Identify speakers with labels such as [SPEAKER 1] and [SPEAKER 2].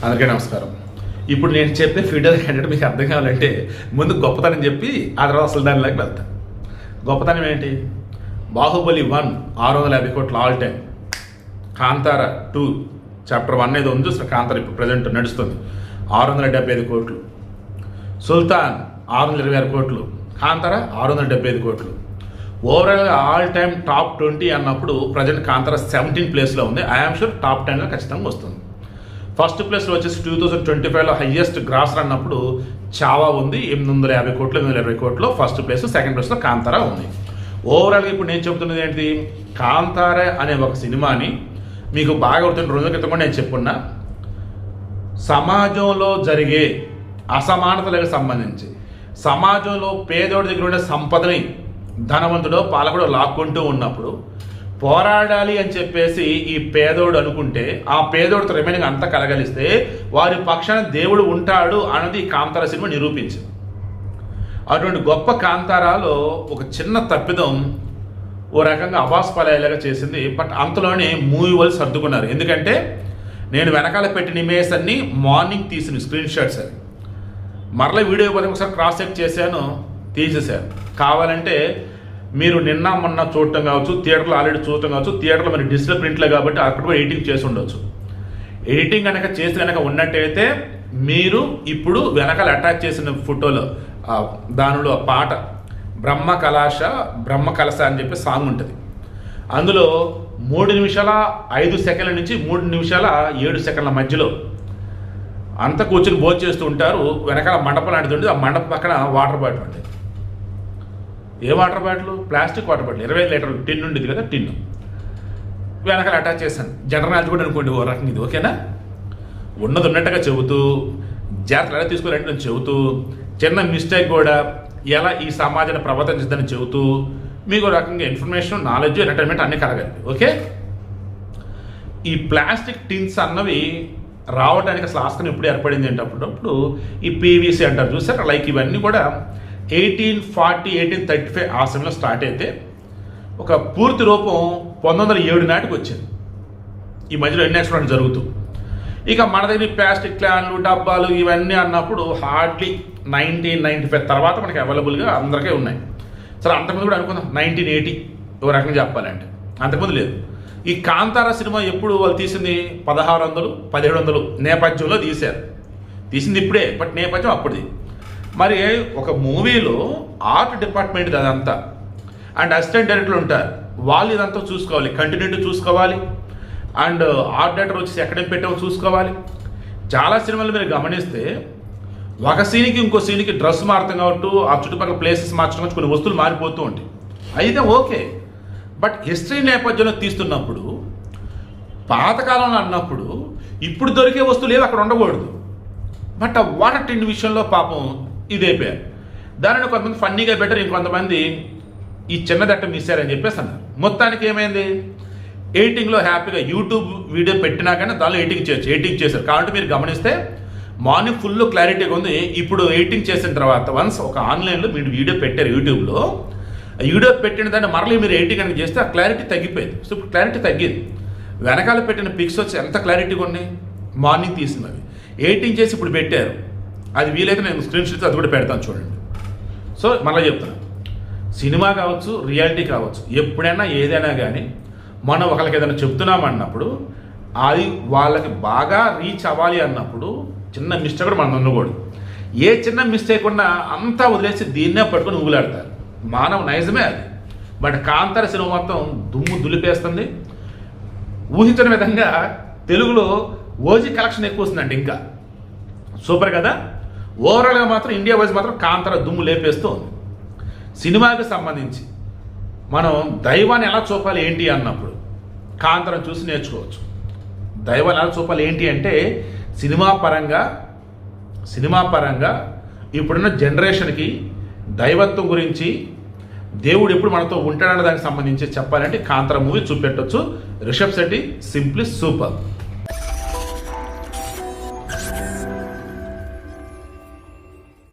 [SPEAKER 1] అందరికీ నమస్కారం. ఇప్పుడు నేను చెప్పే ఫీడర్ ఏంటంటే మీకు అర్థం కావాలంటే ముందు గొప్పతనం చెప్పి ఆ తర్వాత అసలు దానిలోకి వెళ్తాను. గొప్పతనం ఏంటి? బాహుబలి 1 650 కోట్లు ఆల్ టైమ్. కాంతార 2 చాప్టర్ 1 ఏదో ఉంది చూసిన కాంతార ఇప్పుడు ప్రజెంట్ నడుస్తుంది 675 కోట్లు. సుల్తాన్ 626 కోట్లు. కాంతార 675 కోట్లు. ఓవరాల్గా ఆల్ టైమ్ టాప్ 20 అన్నప్పుడు ప్రజెంట్ కాంతార 17 ప్లేస్లో ఉంది. ఐఎమ్ షూర్ టాప్ 10లో ఖచ్చితంగా వస్తుంది. ఫస్ట్ ప్లేస్లో వచ్చేసి 2025లో హయ్యెస్ట్ గ్రాస్ అన్నప్పుడు చావా ఉంది 850 కోట్లు 820 కోట్లు ఫస్ట్ ప్లేస్. సెకండ్ ప్లేస్లో కాంతార ఉంది. ఓవరాల్గా ఇప్పుడు నేను చెబుతున్నది ఏంటి, కాంతార అనే ఒక సినిమాని మీకు బాగా గుర్తున్న 2 రోజుల క్రితం కూడా నేను చెప్పున్నా, సమాజంలో జరిగే అసమానతలకు సంబంధించి సమాజంలో పేదోడి దగ్గర ఉండే సంపదని ధనవంతుడో పాలకుడో లాక్కుంటూ ఉన్నప్పుడు పోరాడాలి అని చెప్పేసి ఈ పేదోడు అనుకుంటే ఆ పేదోడితో రిమైనింగ్ అంతా కలగలిస్తే వారి పక్షాన దేవుడు ఉంటాడు అన్నది ఈ కాంతార సినిమా నిరూపించింది. అటువంటి గొప్ప కాంతారాలో ఒక చిన్న తప్పిదం ఓ రకంగా అబాస్పాలయ్యేలాగా చేసింది. బట్ అంతలోనే మూవీ వాళ్ళు సర్దుకున్నారు. ఎందుకంటే నేను వెనకాల పెట్టిన ఇమేజ్ అన్ని మార్నింగ్ తీసిన స్క్రీన్ షాట్స్ అవి మరలా వీడియో పోతే ఒకసారి క్రాస్ చెక్ చేశాను, తీసేశాను. కావాలంటే మీరు నిన్న మొన్న చూడటం కావచ్చు, థియేటర్లో ఆల్రెడీ చూడటం కావచ్చు, థియేటర్లో మరి డిజిటల్ ప్రింట్లే కాబట్టి అక్కడ కూడా ఎడిటింగ్ చేసి ఉండొచ్చు. ఎడిటింగ్ కనుక చేసి కనుక ఉన్నట్టయితే మీరు ఇప్పుడు వెనకాల అటాచ్ చేసిన ఫోటోలో దానిలో పాట బ్రహ్మ కలశ అని చెప్పి సాంగ్ ఉంటుంది. అందులో 3 నిమిషాల 5 సెకండ్ల నుంచి 3 నిమిషాల 7 సెకండ్ల మధ్యలో అంతా కూర్చొని భోజనం చేస్తూ ఉంటారు. వెనకాల మండపం లాంటిది ఉంటుంది. ఆ మండపం పక్కన వాటర్ బాటిల్ ఉంటుంది. ఏ water bottle? Plastic water bottle 20 లీటర్లు టిన్ ఉండేది కదా, టిన్ను వెనకాల అటాచ్ చేశాను. జనరల్ నాలెడ్జ్ కూడా అనుకోండి ఓ రకం ఇది, ఓకేనా? ఉన్నది ఉన్నట్టుగా చెబుతూ జాగ్రత్తలు ఎలా తీసుకోవాలంటే నేను చెబుతూ చిన్న మిస్టేక్ కూడా ఎలా ఈ సమాజాన్ని ప్రవర్తించదని చెబుతూ మీకు రకంగా ఇన్ఫర్మేషన్, నాలెడ్జ్, ఎంటర్టైన్మెంట్ అన్నీ కలగాలి. ఓకే, ఈ ప్లాస్టిక్ టిన్స్ అన్నవి రావడానికి అసలు ఆస్కారం ఎప్పుడు ఏర్పడింది అంటే అప్పుడు ఈ పీవీసీ అంటారు చూసారు, లైక్ ఇవన్నీ కూడా 1840 1835 ఆ సమయంలో స్టార్ట్ అయితే ఒక పూర్తి రూపం 1907 నాటికి వచ్చింది. ఈ మధ్యలో ఎన్ని ఎక్స్పెరిమెంట్ జరుగుతూ ఇక మన దగ్గర ప్లాస్టిక్ క్యాన్లు డబ్బాలు ఇవన్నీ అన్నప్పుడు హార్డ్లీ 1995 తర్వాత మనకి అవైలబుల్గా అందరికీ ఉన్నాయి. సరే, అంతకుముందు కూడా అనుకుందాం 1980 ఒక రకంగా చెప్పాలంటే, అంతకుముందు లేదు. ఈ కాంతార సినిమా ఎప్పుడు వాళ్ళు తీసింది 1600 1700 నేపథ్యంలో తీసింది ఇప్పుడే, బట్ నేపథ్యం అప్పుడుది. మరి ఒక మూవీలో ఆర్ట్ డిపార్ట్మెంట్ అదంతా అండ్ అసిస్టెంట్ డైరెక్టర్లు ఉంటారు, వాళ్ళు ఇదంతా చూసుకోవాలి, కంటిన్యూటీ చూసుకోవాలి, అండ్ ఆర్ట్ డైరెక్టర్ వచ్చేసి ఎక్కడ పెట్టామో చూసుకోవాలి. చాలా సినిమాలు మీరు గమనిస్తే ఒక సీన్కి ఇంకో సీన్కి డ్రెస్ మారుతాం కాబట్టి ఆ చుట్టుపక్కల ప్లేసెస్ మార్చడం కాబట్టి కొన్ని వస్తువులు మారిపోతూ ఉంటాయి. అయితే ఓకే, బట్ హిస్టరీ నేపథ్యంలో తీస్తున్నప్పుడు పాతకాలంలో అన్నప్పుడు ఇప్పుడు దొరికే వస్తువులు ఏవి అక్కడ ఉండకూడదు. బట్ ఆ వాటర్ టిన్ విషయంలో పాపం ఇదైపోయారు. దానిని కొంతమంది ఫన్నీగా బెటర్, ఇంకొంతమంది ఈ చిన్నదట్ట మిస్సారని చెప్పేసి అన్నారు. మొత్తానికి ఏమైంది, ఎడిటింగ్లో హ్యాపీగా యూట్యూబ్ వీడియో పెట్టినా కానీ దానిలో ఎడిటింగ్ చేశారు. కాబట్టి మీరు గమనిస్తే మార్నింగ్ ఫుల్ క్లారిటీగా ఉంది. ఇప్పుడు ఎడిటింగ్ చేసిన తర్వాత వన్స్ ఒక ఆన్లైన్లో మీరు వీడియో పెట్టారు యూట్యూబ్లో, వీడియో పెట్టిన దాన్ని మరలా మీరు ఎడిటింగ్ కనుక చేస్తే ఆ క్లారిటీ తగ్గిపోయింది. సో ఇప్పుడు క్లారిటీ తగ్గింది. వెనకాల పెట్టిన పిక్స్ వచ్చి ఎంత క్లారిటీగా ఉన్నాయి, మార్నింగ్ తీసినవి ఎడిటింగ్ చేసి ఇప్పుడు పెట్టారు. అది వీలైతే నేను స్క్రీన్ షాట్స్ అది కూడా పెడతాను చూడండి. సో మళ్ళీ చెప్తాను, సినిమా కావచ్చు, రియాలిటీ కావచ్చు, ఎప్పుడైనా ఏదైనా కానీ మనం ఒకరికి ఏదైనా చెప్తున్నామన్నప్పుడు అది వాళ్ళకి బాగా రీచ్ అవ్వాలి అన్నప్పుడు చిన్న మిస్టేక్ కూడా మనం ఉండకూడదు. ఏ చిన్న మిస్టేక్ ఉన్నా అంతా వదిలేసి దీన్నే పట్టుకొని ఊగులాడతారు. మానవ నైజమే అది. బట్ కాంతార సినిమా మొత్తం దుమ్ము దులిపేస్తుంది. ఊహించిన విధంగా తెలుగులో ఓజీ కలెక్షన్ ఎక్కువ వస్తుందండి. ఇంకా సూపర్ కదా. ఓవరాల్గా మాత్రం ఇండియా వైజ్ మాత్రం కాంతార దుమ్ము లేపేస్తూ ఉంది. సినిమాకి సంబంధించి మనం దైవాన్ని ఎలా చూపాలి ఏంటి అన్నప్పుడు కాంతారం చూసి నేర్చుకోవచ్చు. దైవాన్ని ఎలా చూపాలి ఏంటి అంటే సినిమా పరంగా ఇప్పుడున్న జనరేషన్కి దైవత్వం గురించి, దేవుడు ఎప్పుడు మనతో ఉంటాడన్న దానికి సంబంధించి చెప్పాలంటే కాంతార మూవీ చూపెట్టవచ్చు. Rishab Shetty simply super.